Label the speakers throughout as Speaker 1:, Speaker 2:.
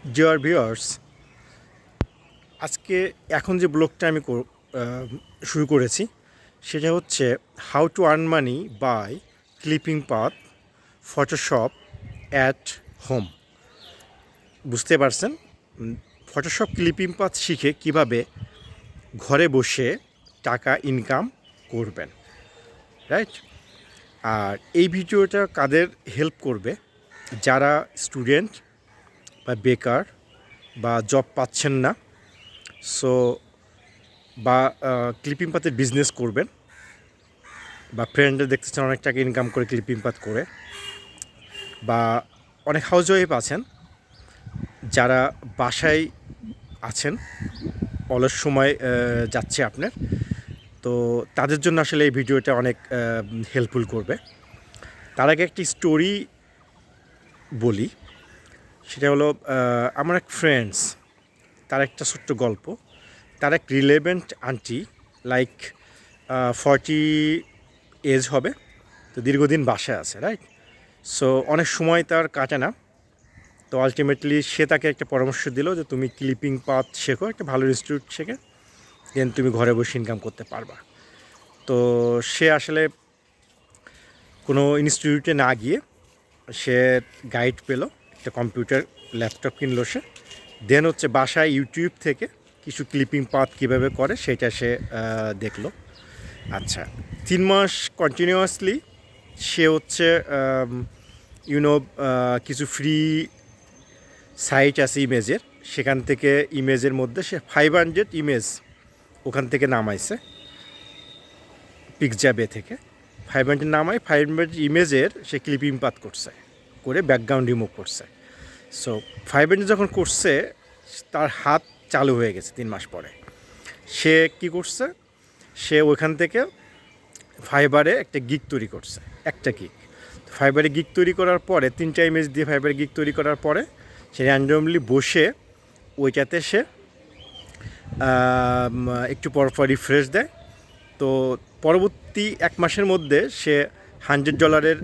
Speaker 1: Dear viewers, আজকে এখন যে ব্লগটা আমি শুরু করেছি সেটা হচ্ছে how to earn money by clipping path Photoshop at home. বুঝতে পারছেন? ফটোশপ ক্লিপিং পাথ শিখে কিভাবে ঘরে বসে টাকা ইনকাম করবেন, রাইট? আর এই ভিডিওটা কাদের হেল্প করবে? যারা স্টুডেন্ট বা বেকার বা জব পাচ্ছেন না, সো বা ক্লিপিং পাতের বিজনেস করবেন, বা ফ্রেন্ডরা দেখতেছেন অনেক টাকা ইনকাম করে ক্লিপিং পাত করে, বা অনেক হাউস ওয়াইফ আছেন যারা বাসায় আছেন, অলস সময় যাচ্ছে আপনার, তো তাদের জন্য আসলে এই ভিডিওটা অনেক হেল্পফুল করবে। তার আগে একটি স্টোরি বলি। সেটা হলো আমার এক ফ্রেন্ডস, তার একটা ছোট্ট গল্প। তার এক রিলেভেন্ট আন্টি, লাইক 40 এজ হবে, তো দীর্ঘদিন বাসায় আছে, রাইট? সো অনেক সময় তার কাটে না। তো আলটিমেটলি সে তাকে একটা পরামর্শ দিল যে তুমি ক্লিপিং পাথ শেখো, একটা ভালো ইনস্টিটিউট শেখে, দেন তুমি ঘরে বসে ইনকাম করতে পারবা। তো সে আসলে কোনো ইনস্টিটিউটে না গিয়ে সে গাইড পেলো, একটা কম্পিউটার ল্যাপটপ কিনলো সে, দেন হচ্ছে বাসায় ইউটিউব থেকে কিছু ক্লিপিং পাথ কীভাবে করে সেটা সে দেখলো। আচ্ছা, 3 মাস কন্টিনিউয়াসলি সে হচ্ছে ইউনো কিছু ফ্রি সাইট আছে ইমেজের, সেখান থেকে ইমেজের মধ্যে সে 500 ইমেজ ওখান থেকে নামাইছে, পিকজাবে থেকে 500 নামায় 500 ইমেজের সে ক্লিপিং পাথ করছে, করে ব্যাকগ্রাউন্ড রিমুভ করছে। সো 500 যখন করছে তার হাত চালু হয়ে গেছে 3 মাস পরে। সে কি করছে, সে ওইখান থেকে ফাইবারে একটা গিগ তৈরি করছে, একটা গিগ। ফাইবারে গিগ তৈরি করার পরে 3টা ইমেজ দিয়ে ফাইবারে গিগ তৈরি করার পরে সে র্যান্ডমলি বসে ওইটাতে সে একটু পরপর রিফ্রেশ দেয়। তো পরবর্তী 1 মাসের মধ্যে সে $100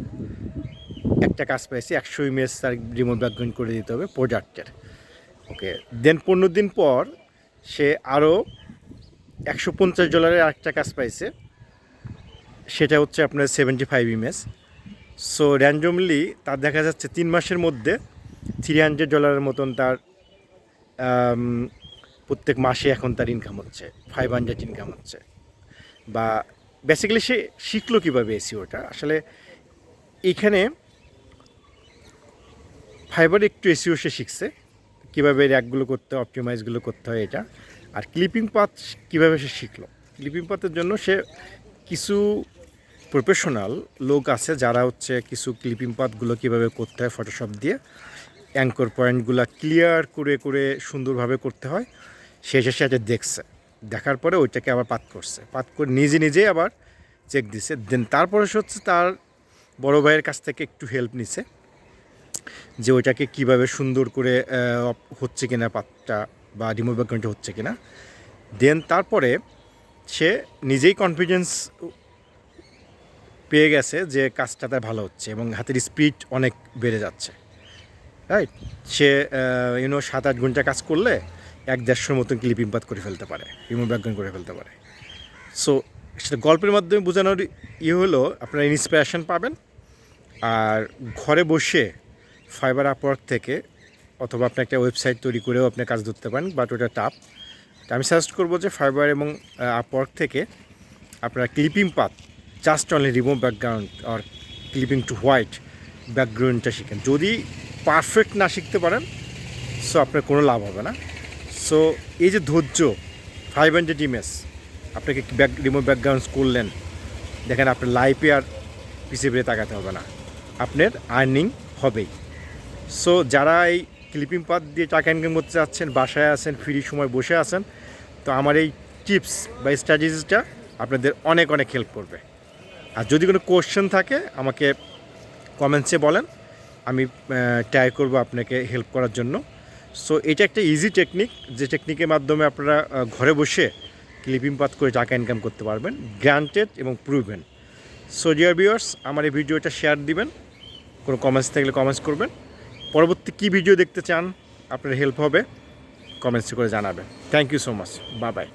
Speaker 1: একটা কাজ পাইছে, 100 ইমেজ তার রিমোট ব্যাকগ্রাউন্ড করে দিতে হবে প্রোডাক্টের। ওকে, দেন 15 দিন পর সে আরও $150 একটা কাজ পাইছে, সেটা হচ্ছে আপনার 75 ইমেজ। সো র্যান্ডমলি তার দেখা যাচ্ছে 3 মাসের মধ্যে $300 মতন তার প্রত্যেক মাসে এখন তার ইনকাম হচ্ছে, 500 ইনকাম হচ্ছে। বা বেসিক্যালি সে শিখলো কীভাবে এসিওটা আসলে। এইখানে ফাইবার একটু এসিও সে শিখছে, কীভাবে র্যাকগুলো করতে হয়, অপটিমাইজগুলো করতে হয় এটা। আর ক্লিপিং পাথ কীভাবে সে শিখলো, ক্লিপিং পাথের জন্য সে কিছু প্রফেশনাল লোক আছে যারা হচ্ছে কিছু ক্লিপিং পাথগুলো কীভাবে করতে হয় ফটোশপ দিয়ে, অ্যাঙ্কর পয়েন্টগুলো ক্লিয়ার করে করে সুন্দরভাবে করতে হয়, শেষে সেটা দেখছে, দেখার পরে ওইটাকে আবার পাত করছে, পাত করে নিজে নিজেই আবার চেক দিছে। দেন তারপরে সে হচ্ছে তার বড় ভাইয়ের কাছ থেকে একটু হেল্প নিছে যে ওইটাকে কীভাবে সুন্দর করে হচ্ছে কিনা পাতটা, বা রিমুভ ব্যাকগ্রাউন্ডটা হচ্ছে কিনা। দেন তারপরে সে নিজেই কনফিডেন্স পেয়ে গেছে যে কাজটা তার ভালো হচ্ছে এবং হাতের স্পিড অনেক বেড়ে যাচ্ছে, রাইট? সে 7-8 ঘন্টা কাজ করলে 1-150 মতন ক্লিপিং পাথ করে ফেলতে পারে, রিমুভ ব্যাকগ্রাউন্ড করে ফেলতে পারে। সো সেটা গল্পের মাধ্যমে বোঝানোর হলো আপনারা ইন্সপিরেশন পাবেন। আর ঘরে বসে ফাইবার আপওয়ার্ক থেকে অথবা আপনি একটা ওয়েবসাইট তৈরি করেও আপনি কাজ ধরতে পারেন, বাট ওটা টাফ। আমি সাজেস্ট করবো যে ফাইবার এবং আপওয়ার্ক থেকে আপনারা clipping path, just only remove background আর ক্লিপিং টু হোয়াইট ব্যাকগ্রাউন্ডটা শিখেন। যদি পারফেক্ট না শিখতে পারেন, সো আপনার কোনো লাভ হবে না। সো এই যে ধৈর্য, 500 ইমেজ আপনাকে রিমুভ ব্যাকগ্রাউন্ড করলেন, দেখেন আপনার লাইফে আর পিছিয়ে ফিরে তাকাতে হবে না, আপনার আর্নিং হবেই। সো যারা এই ক্লিপিং পাথ দিয়ে টাকা ইনকাম করতে চাচ্ছেন, বাসায় আছেন, ফ্রি সময় বসে আছেন, তো আমার এই টিপস বা স্ট্র্যাটেজিসটা আপনাদের অনেক অনেক হেল্প করবে। আর যদি কোনো কোয়েশ্চেন থাকে আমাকে কমেন্টসে বলেন, আমি ট্রাই করব আপনাকে হেল্প করার জন্য। সো এটা একটা ইজি টেকনিক, যে টেকনিকের মাধ্যমে আপনারা ঘরে বসে ক্লিপিং পাথ করে টাকা ইনকাম করতে পারবেন, গ্রান্টেড এবং প্রুভেন। সো ডিয়ার ভিউয়ার্স, আমার এই ভিডিওটা শেয়ার দিবেন, কোনো কমেন্টস থাকলে কমেন্টস করবেন। পরবর্তী কী ভিডিও দেখতে চান আপনার হেল্প হবে, কমেন্টস করে জানাবেন। Thank you so much, bye by.